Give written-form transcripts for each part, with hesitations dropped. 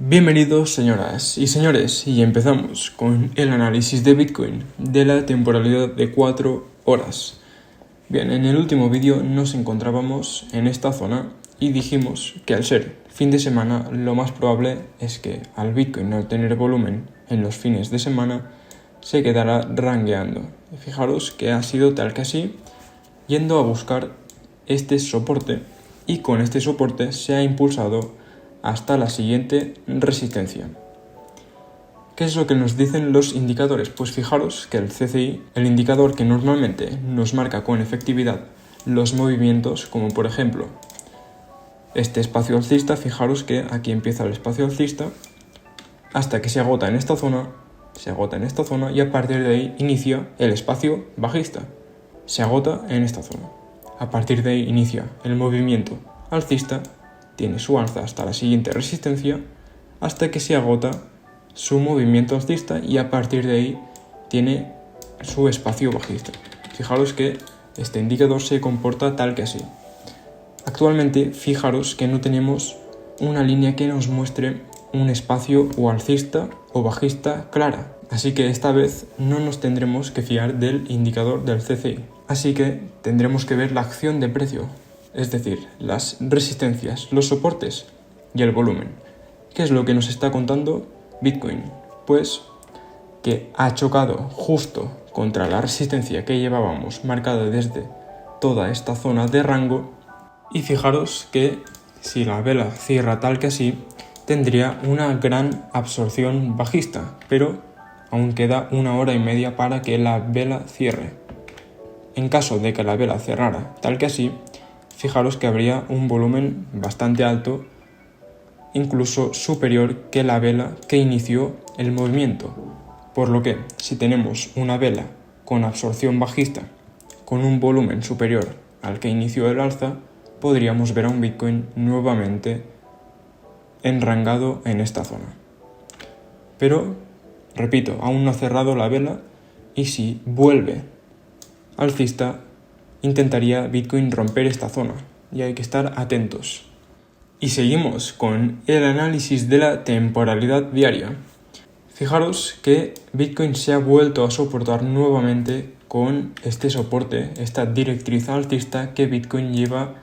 Bienvenidos señoras y señores, y empezamos con el análisis de Bitcoin de la temporalidad de 4 horas. Bien, en el último vídeo nos encontrábamos en esta zona y dijimos que al ser fin de semana lo más probable es que al Bitcoin no tener volumen en los fines de semana se quedará rangueando. Fijaros que ha sido tal que así, yendo a buscar este soporte, y con este soporte se ha impulsado hasta la siguiente resistencia. ¿Qué es lo que nos dicen los indicadores? Pues fijaros que el CCI, el indicador que normalmente nos marca con efectividad los movimientos, como por ejemplo este espacio alcista, fijaros que aquí empieza el espacio alcista hasta que se agota en esta zona, y a partir de ahí inicia el espacio bajista. Se agota en esta zona. A partir de ahí inicia el movimiento alcista, tiene su alza hasta la siguiente resistencia, hasta que se agota su movimiento alcista y a partir de ahí tiene su espacio bajista. Fijaros que este indicador se comporta tal que así. Actualmente, fijaros que no tenemos una línea que nos muestre un espacio o alcista o bajista clara. Así que esta vez no nos tendremos que fiar del indicador del CCI. Así que tendremos que ver la acción de precio, es decir, las resistencias, los soportes y el volumen. ¿Qué es lo que nos está contando Bitcoin? Pues que ha chocado justo contra la resistencia que llevábamos marcada desde toda esta zona de rango, y fijaros que si la vela cierra tal que así, tendría una gran absorción bajista, pero aún queda 1 hora y media para que la vela cierre. En caso de que la vela cerrara tal que así, fijaros que habría un volumen bastante alto, incluso superior que la vela que inició el movimiento. Por lo que, si tenemos una vela con absorción bajista, con un volumen superior al que inició el alza, podríamos ver a un Bitcoin nuevamente enrangado en esta zona. Pero, repito, aún no ha cerrado la vela, y si vuelve alcista, intentaría Bitcoin romper esta zona, y hay que estar atentos. Y seguimos con el análisis de la temporalidad diaria. Fijaros que Bitcoin se ha vuelto a soportar nuevamente con este soporte, esta directriz alcista que Bitcoin lleva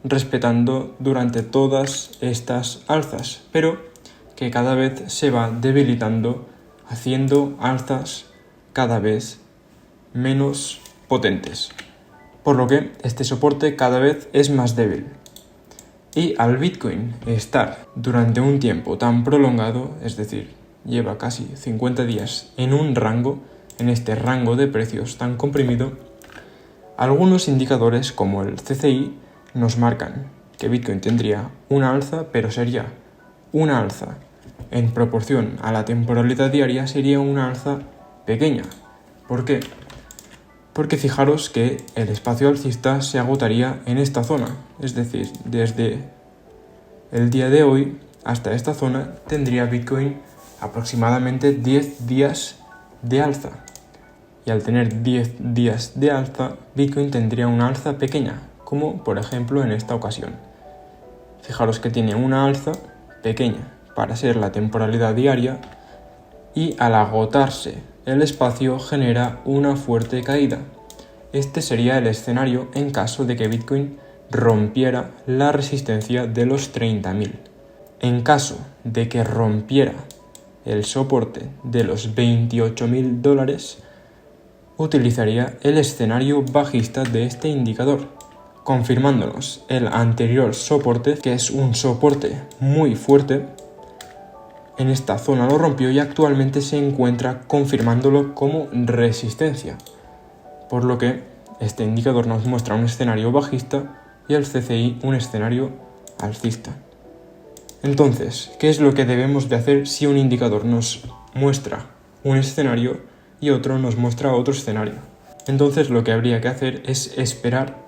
respetando durante todas estas alzas, pero que cada vez se va debilitando, haciendo alzas cada vez menos potentes. Por lo que este soporte cada vez es más débil. Y al Bitcoin estar durante un tiempo tan prolongado, es decir, lleva casi 50 días en un rango, en este rango de precios tan comprimido, algunos indicadores como el CCI nos marcan que Bitcoin tendría una alza, pero sería una alza en proporción a la temporalidad diaria, sería una alza pequeña. ¿Por qué? Porque fijaros que el espacio alcista se agotaría en esta zona, es decir, desde el día de hoy hasta esta zona tendría Bitcoin aproximadamente 10 días de alza. Y al tener 10 días de alza, Bitcoin tendría una alza pequeña, como por ejemplo en esta ocasión. Fijaros que tiene una alza pequeña para ser la temporalidad diaria, y al agotarse el espacio genera una fuerte caída. Este sería el escenario en caso de que Bitcoin rompiera la resistencia de los 30.000. En caso de que rompiera el soporte de los $28.000, utilizaría el escenario bajista de este indicador, confirmándonos el anterior soporte, que es un soporte muy fuerte. En esta zona lo rompió y actualmente se encuentra confirmándolo como resistencia, por lo que este indicador nos muestra un escenario bajista y el CCI un escenario alcista. Entonces, ¿qué es lo que debemos de hacer si un indicador nos muestra un escenario y otro nos muestra otro escenario? Entonces lo que habría que hacer es esperar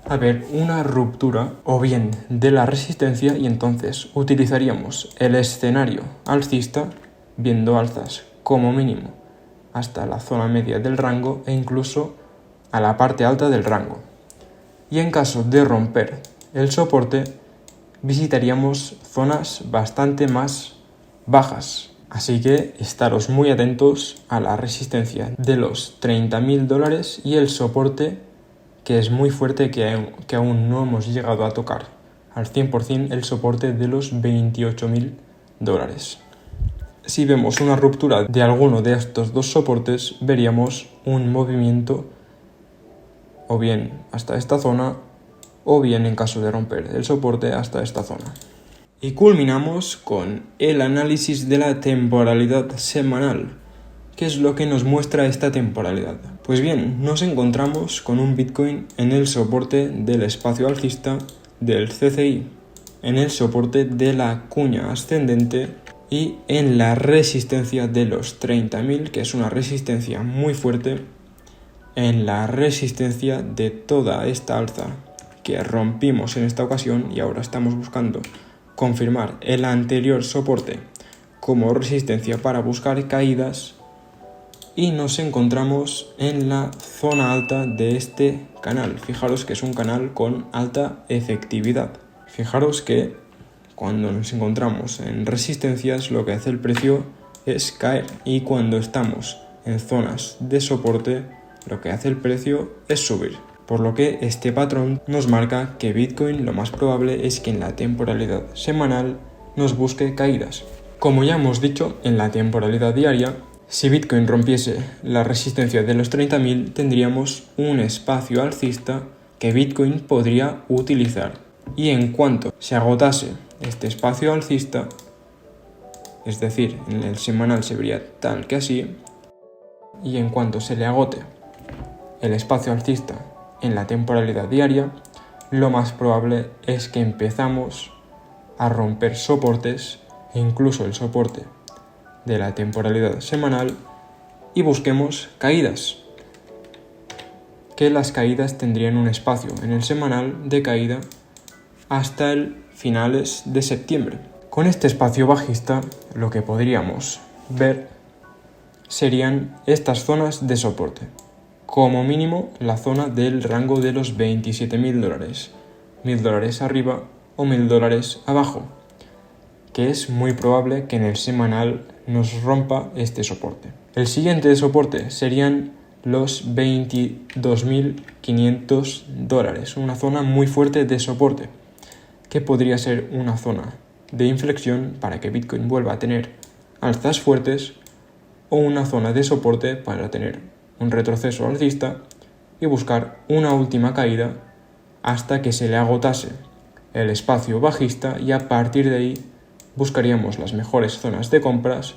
a ver una ruptura o bien de la resistencia, y entonces utilizaríamos el escenario alcista viendo alzas como mínimo hasta la zona media del rango e incluso a la parte alta del rango. Y en caso de romper el soporte, visitaríamos zonas bastante más bajas. Así que estaros muy atentos a la resistencia de los $30.000 y el soporte, que es muy fuerte, que aún no hemos llegado a tocar al 100% el soporte de los $28.000. Si vemos una ruptura de alguno de estos dos soportes, veríamos un movimiento o bien hasta esta zona o bien, en caso de romper el soporte, hasta esta zona. Y culminamos con el análisis de la temporalidad semanal. ¿Qué es lo que nos muestra esta temporalidad? Pues bien, nos encontramos con un Bitcoin en el soporte del espacio alcista del CCI, en el soporte de la cuña ascendente y en la resistencia de los 30.000, que es una resistencia muy fuerte, en la resistencia de toda esta alza que rompimos en esta ocasión, y ahora estamos buscando confirmar el anterior soporte como resistencia para buscar caídas, y nos encontramos en la zona alta de este canal. Fijaros que es un canal con alta efectividad. Fijaros que cuando nos encontramos en resistencias, lo que hace el precio es caer, y cuando estamos en zonas de soporte, lo que hace el precio es subir. Por lo que este patrón nos marca que Bitcoin lo más probable es que en la temporalidad semanal nos busque caídas. Como ya hemos dicho, en la temporalidad diaria, si Bitcoin rompiese la resistencia de los 30.000, tendríamos un espacio alcista que Bitcoin podría utilizar. Y en cuanto se agotase este espacio alcista, es decir, en el semanal se vería tal que así, y en cuanto se le agote el espacio alcista en la temporalidad diaria, lo más probable es que empezamos a romper soportes, e incluso el soporte de la temporalidad semanal, y busquemos caídas, que las caídas tendrían un espacio en el semanal de caída hasta el finales de septiembre. Con este espacio bajista, lo que podríamos ver serían estas zonas de soporte. Como mínimo, la zona del rango de los $27.000, $1.000 arriba o $1.000 abajo, que es muy probable que en el semanal nos rompa este soporte. El siguiente soporte serían los $22.500, una zona muy fuerte de soporte, que podría ser una zona de inflexión para que Bitcoin vuelva a tener alzas fuertes, o una zona de soporte para tener un retroceso alcista y buscar una última caída hasta que se le agotase el espacio bajista, y a partir de ahí buscaríamos las mejores zonas de compras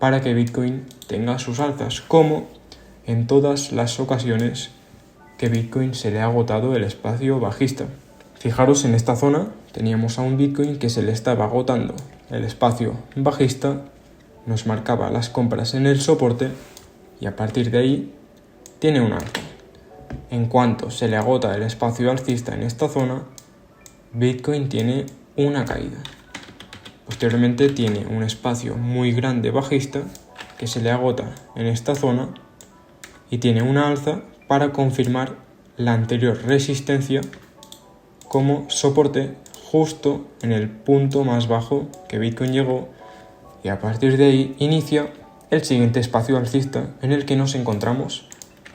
para que Bitcoin tenga sus alzas, como en todas las ocasiones que Bitcoin se le ha agotado el espacio bajista. Fijaros, en esta zona teníamos a un Bitcoin que se le estaba agotando el espacio bajista, nos marcaba las compras en el soporte y a partir de ahí tiene un alza. En cuanto se le agota el espacio alcista en esta zona, Bitcoin tiene una caída. Posteriormente tiene un espacio muy grande bajista que se le agota en esta zona y tiene una alza para confirmar la anterior resistencia como soporte justo en el punto más bajo que Bitcoin llegó, y a partir de ahí inicia el siguiente espacio alcista en el que nos encontramos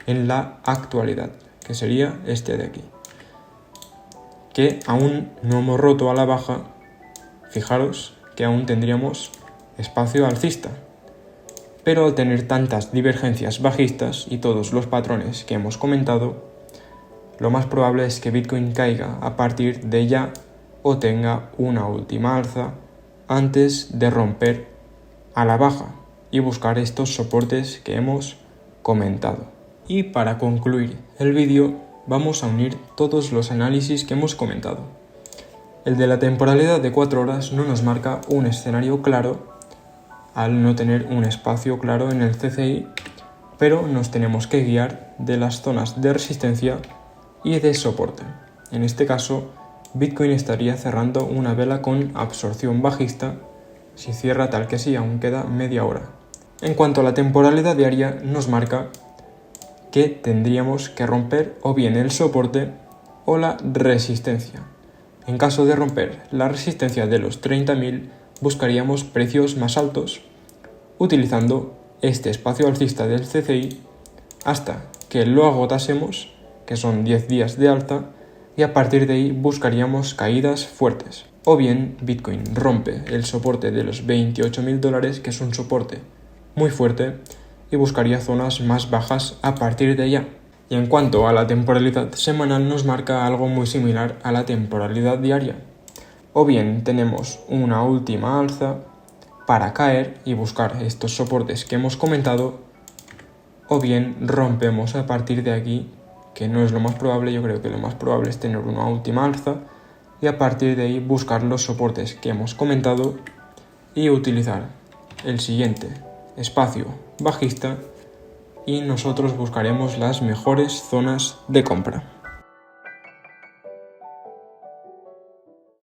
en la actualidad, que sería este de aquí, que aún no hemos roto a la baja. Fijaros que aún tendríamos espacio alcista, pero al tener tantas divergencias bajistas y todos los patrones que hemos comentado, lo más probable es que Bitcoin caiga a partir de ya o tenga una última alza antes de romper a la baja y buscar estos soportes que hemos comentado. Y para concluir el vídeo, vamos a unir todos los análisis que hemos comentado. El de la temporalidad de 4 horas no nos marca un escenario claro al no tener un espacio claro en el CCI, pero nos tenemos que guiar de las zonas de resistencia y de soporte. En este caso, Bitcoin estaría cerrando una vela con absorción bajista. Si cierra tal que sí, aún queda media hora. En cuanto a la temporalidad diaria, nos marca que tendríamos que romper o bien el soporte o la resistencia. En caso de romper la resistencia de los 30.000, buscaríamos precios más altos, utilizando este espacio alcista del CCI hasta que lo agotásemos, que son 10 días de alta, y a partir de ahí buscaríamos caídas fuertes. O bien Bitcoin rompe el soporte de los $28.000, que es un soporte muy fuerte, y buscaría zonas más bajas a partir de allá. Y en cuanto a la temporalidad semanal, nos marca algo muy similar a la temporalidad diaria. O bien tenemos una última alza para caer y buscar estos soportes que hemos comentado, o bien rompemos a partir de aquí, que no es lo más probable. Yo creo que lo más probable es tener una última alza y a partir de ahí buscar los soportes que hemos comentado y utilizar el siguiente espacio bajista, y nosotros buscaremos las mejores zonas de compra.